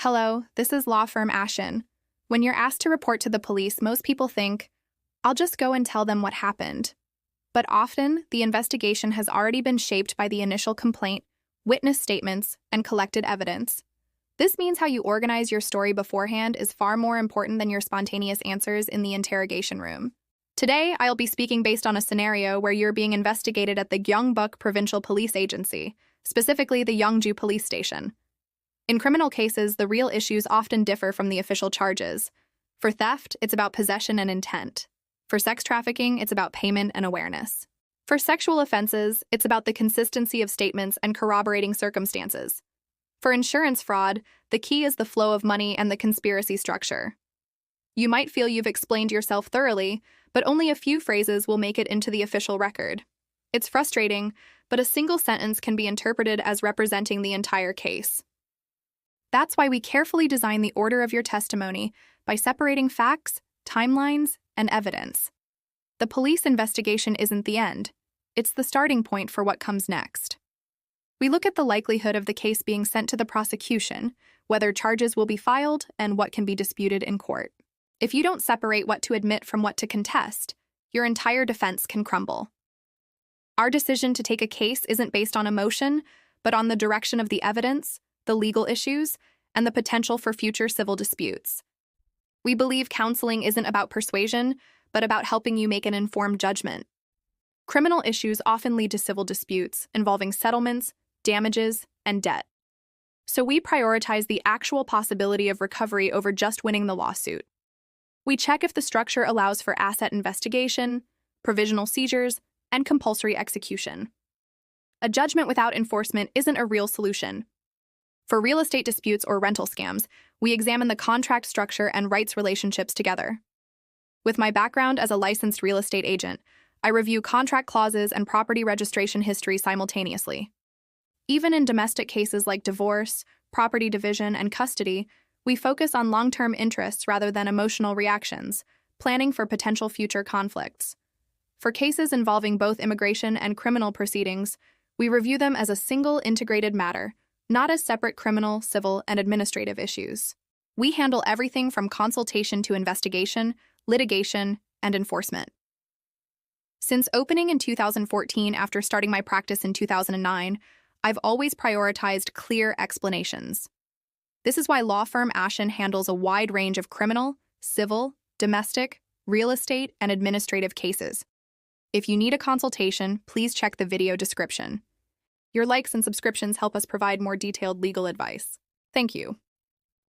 Hello, this is law firm Ashin. When you're asked to report to the police, most people think, I'll just go and tell them what happened. But often, the investigation has already been shaped by the initial complaint, witness statements, and collected evidence. This means how you organize your story beforehand is far more important than your spontaneous answers in the interrogation room. Today, I'll be speaking based on a scenario where you're being investigated at the Gyeongbuk Provincial Police Agency, specifically the Yeongju Police Station. In criminal cases, the real issues often differ from the official charges. For theft, it's about possession and intent. For sex trafficking, it's about payment and awareness. For sexual offenses, it's about the consistency of statements and corroborating circumstances. For insurance fraud, the key is the flow of money and the conspiracy structure. You might feel you've explained yourself thoroughly, but only a few phrases will make it into the official record. It's frustrating, but a single sentence can be interpreted as representing the entire case. That's why we carefully design the order of your testimony by separating facts, timelines, and evidence. The police investigation isn't the end. It's the starting point for what comes next. We look at the likelihood of the case being sent to the prosecution, whether charges will be filed, and what can be disputed in court. If you don't separate what to admit from what to contest, your entire defense can crumble. Our decision to take a case isn't based on emotion, but on the direction of the evidence, the legal issues, and the potential for future civil disputes. We believe counseling isn't about persuasion, but about helping you make an informed judgment. Criminal issues often lead to civil disputes involving settlements, damages, and debt. So we prioritize the actual possibility of recovery over just winning the lawsuit. We check if the structure allows for asset investigation, provisional seizures, and compulsory execution. A judgment without enforcement isn't a real solution. For real estate disputes or rental scams, we examine the contract structure and rights relationships together. With my background as a licensed real estate agent, I review contract clauses and property registration history simultaneously. Even in domestic cases like divorce, property division, and custody, we focus on long-term interests rather than emotional reactions, planning for potential future conflicts. For cases involving both immigration and criminal proceedings, we review them as a single integrated matter, not as separate criminal, civil, and administrative issues. We handle everything from consultation to investigation, litigation, and enforcement. Since opening in 2014 after starting my practice in 2009, I've always prioritized clear explanations. This is why law firm Ashin handles a wide range of criminal, civil, domestic, real estate, and administrative cases. If you need a consultation, please check the video description. Your likes and subscriptions help us provide more detailed legal advice. Thank you.